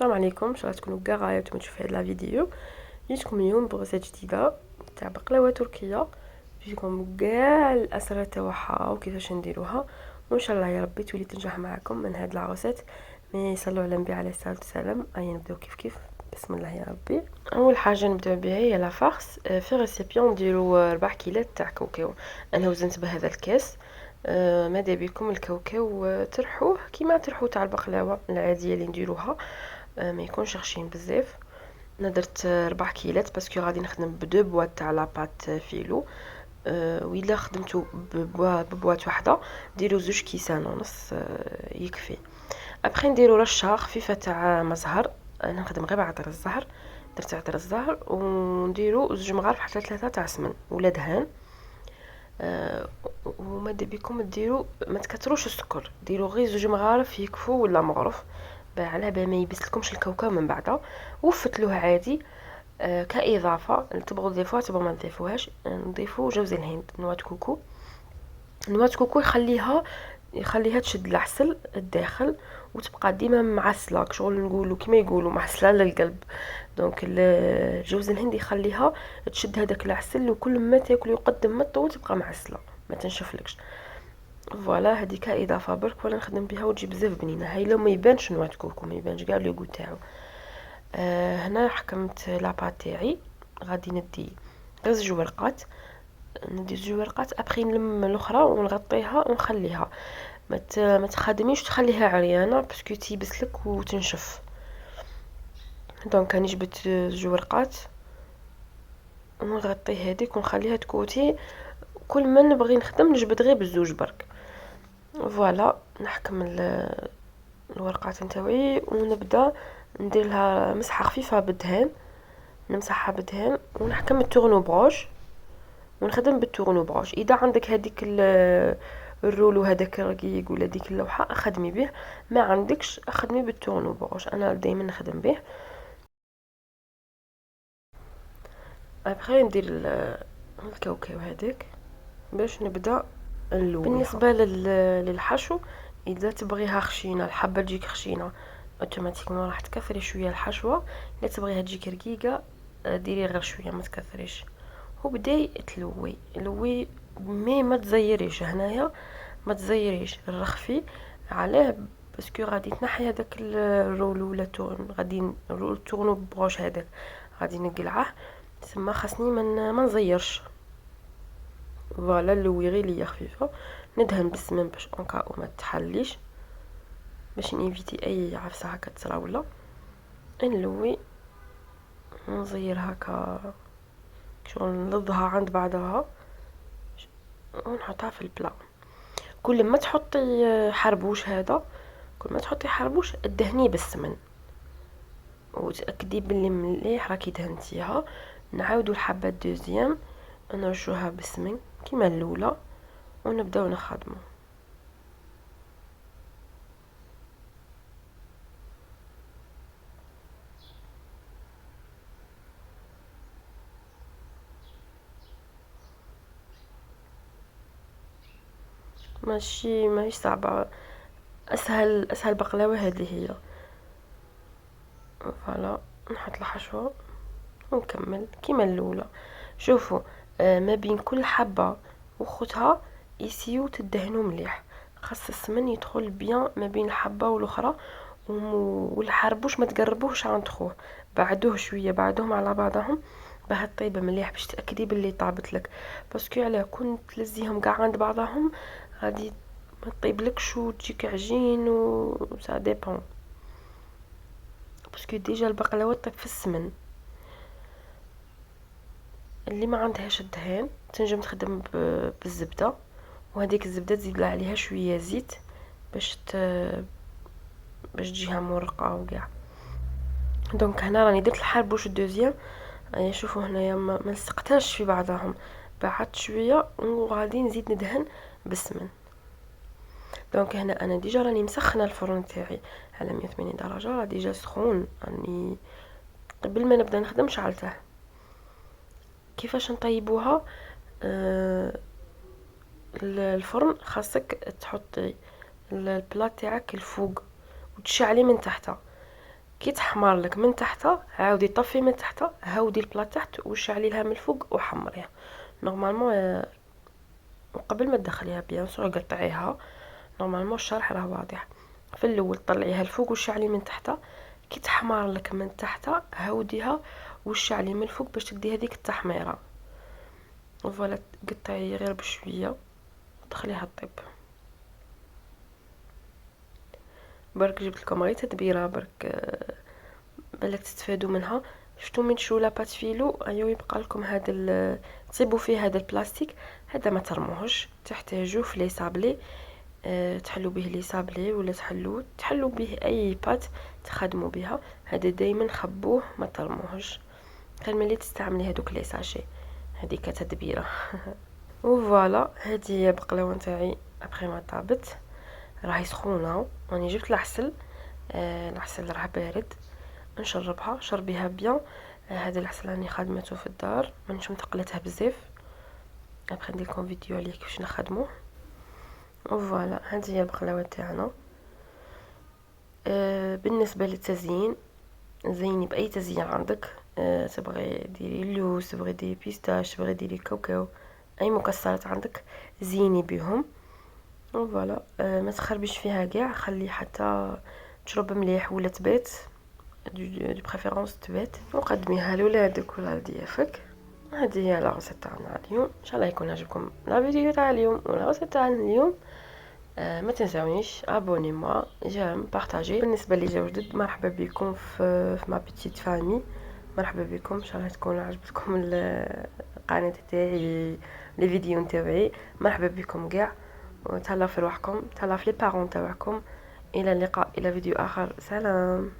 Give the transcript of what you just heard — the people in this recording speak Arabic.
السلام عليكم، ان شاء الله تكونوا كاع غايتكم تشوفوا هاد لا فيديو. جيتكم اليوم بغرزه جديده تاع بقلاوه تركيه. جيتكم كاع الاسرار تاعها وكيفاش نديروها، وان شاء الله يا ربي تولي تنجح معكم من هاد العروسات. مي صلوا على النبي عليه الصلاه والسلام. اي نبداو كيف بسم الله يا ربي. اول حاجه نبداو بها هي لا فارس. في ريسيبيون نديرو 4 كيلات تاع كاوكاو. انا وزنت بهذا الكاس. ماذا بكم الكاوكاو ترحوه كيما ترحو تاع البقلاوه العاديه اللي نديروها، ما يكونش خشين بزاف. انا درت 4 كيلات باسكو غادي نخدم بدو بواط تاع لاباط فيلو. وإلا خدمتو ببواط وحده ديروا 2 كيسان ونص يكفي. ابخي نديرو رشه خفيفه تاع مزهر. انا نخدم غير بعطر الزهر. درت عطر الزهر ونديرو 2 مغارف حتى 3 تاع سمن ولا دهان. وماذا بكم ديروا ما تكثروش السكر، ديروا غير 2 مغارف يكفوا ولا مغرف على بال ما يبسلكمش الكاوكاو من بعد. وفتلوه عادي. كاضافه تبغوا تضيفوها تبغوا ما تضيفوهاش. نضيفوا جوز الهند، نواه كوكو. نواه كوكو يخليها تشد العسل الداخل وتبقى ديما معسله، شغل نقولوا كما يقولوا معسله للقلب. دونك جوز الهند يخليها تشد هذاك العسل، وكل ما تاكل يقدم ما تطول تبقى معسله ما تنشفلكش. فوالا هذيك اضافه برك ولا نخدم بها وتجي بزاف بنينه. هاي لو ما يبانش نواه كوكو، ما يبانش كاع لو تاعو. هنا حكمت لاباط تاعي. غادي ندي غير 2 ورقات. ندي 2 ورقات ابخي نلم الاخرى ونغطيها ونخليها. ما تخدميش تخليها عريانه باسكو تيبسلك وتنشف. دونك راني جبت 2 ورقات ونغطي هذيك ونخليها تكوتي. كل ما نبغي نخدم نجبد غير بزوج برك. فوالا نحكم الورقات نتاوعي ونبدا ندير لها مسحه خفيفه بالدهان. نمسحها بالدهان ونحكم التورنو بروش ونخدم بالتورنو بروش. اذا عندك هذيك الرولو هذاك الرقيق ولا ديك اللوحه اخدمي به، ما عندكش اخدمي بالتورنو بروش، انا دائما نخدم به. ابخي ندير الكاوكاو هذاك باش نبدا نلويها. بالنسبه للحشو، اذا تبغيها خشينه الحبه تجيك خشينه اوتوماتيكمون راح تكثري شويه الحشوه. اذا تبغيها تجيك رقيقه ديري غير شويه ما تكثريش. وبداي لوي مي ما تزيريش هنايا، ما تزيريش الرخفي. علاه؟ باسكو غادي تنحي هذاك الرولو ولا غادي التورنو بروش هذاك غادي نقلعه. تسمى خاصني ما نزيرش. فوالا اللوي غير ليا خفيفه. ندهن بالسمن باش اونكا ما تحليش، باش نيفيتي اي عفسه هكا تصرا ولا نلوي. نزير هكا شغل نلضها عند بعضها ونحطها في البلا. كل ما تحطي حربوش هذا، كل ما تحطي حربوش دهنيه بالسمن وتاكدي باللي مليح راكي دهنتيها. نعاودوا الحبه الدوزيام نرشوها بالسمن كيما الاولى ونبداو نخدموا. ماهيش صعبه، اسهل بقلاوه هذه هي. فوالا نحط الحشوه ونكمل كيما الاولى. شوفوا ما بين كل حبه وخوتها يسيو تدهنوا مليح، خاص السمن يدخل بيان ما بين الحبه والاخرى. والحربوش ما تقربوش عند خوه، بعدوه شويه بعدهم على بعضهم باه طيبه مليح باش تاكدي باللي طابت لك. باسكو على كنت تلزيهم كاع عند بعضهم غادي ما طيبلكش وتجيك عجين سا ديبون. باسكو ديجا البقلاوه طيب في السمن. اللي ما عندهاش الدهان تنجم تخدم بالزبده، وهذيك الزبده تزيد لها عليها شويه زيت باش تجيها مرقه وكاع. دونك هنا راني درت الحربوش الدوزيام. يعني شوفوا هنايا ما لصقتهاش في بعضهم، بعدت شويه وغادي نزيد ندهن بالسمن. دونك هنا انا ديجا راني مسخنه الفرن تاعي على 180 درجه، راه ديجا سخون. راني قبل ما نبدا نخدم شعلته. كيفاش نطيبوها؟ الفرن خاصك تحطي البلاط تاعك الفوق وتشعلي من تحت. كي تحمر لك من تحت عاودي طفي من تحت، هاودي البلا تحت وشعلي لها من الفوق وحمريها نورمالمون. وقبل ما تدخليها بيان سور قطعيها، نورمالمون الشرح راه واضح. في الاول طلعيها الفوق وشعلي من تحت، كي تحمر لك من تحت هاوديها وشعلي من الفوق باش تدي هذيك التحميره. فوالا قطعي غير بشويه ودخليها طيب. برك جبت لكم غير تدبيره برك بالك تستفادوا منها. شفتوا من شو لاباط فيلو، ايوا يبقى لكم هذا تصيبوا فيه هذا البلاستيك هذا، ما ترموهش، تحتاجوه في لي صابلي. تحلوا به لي صابلي ولا تحلوا به اي بات تخدموا بها. هذا دائما خبوه ما ترموهش، خير ملي تستعملي هذوك لي ساشي. هذيك تدبيره. وفوالا هذه هي البقلاوه نتاعي ابخي ما طابت، راهي سخونه راني جبت العسل. العسل راه بارد، نشربها شربيها بيان. هذا العسل راني خادمته في الدار، مانيش متقلتها بزاف. ابخي ندير لكم فيديو عليه كيفاش نخدموه. وفوالا هذه هي البقلاوه تاعنا. بالنسبه للتزيين، زيني باي تزيين عندك. تبغي ديري اللوز، تبغي ديري بيستاش، تبغي ديري كاوكاو، اي مكسرات عندك زيني بهم. وفوالا ما تخربيش فيها كاع، خلي حتى تشرب مليح ولا تبات، دو بريفيرونس تبات، وقدميها لولادك ولا لضيافك. هذه هي لا غوسيت تاعنا اليوم، ان شاء الله يكون عجبكم لا فيديو تاع اليوم ولا غوسيت تاعنا اليوم. ما تنساونيش ابوني موا، جيم، بارطاجي. بالنسبه اللي جاو جدد مرحبا بكم في ما بيتيت فامي، مرحبا بكم. ان شاء الله تكون عجبتكم القناه تاعي، لي فيديو نتاعي. مرحبا بكم كاع، وتهلاو في رواحكم، تهلاو في لي بارون تاعكم. الى اللقاء، الى فيديو اخر، سلام.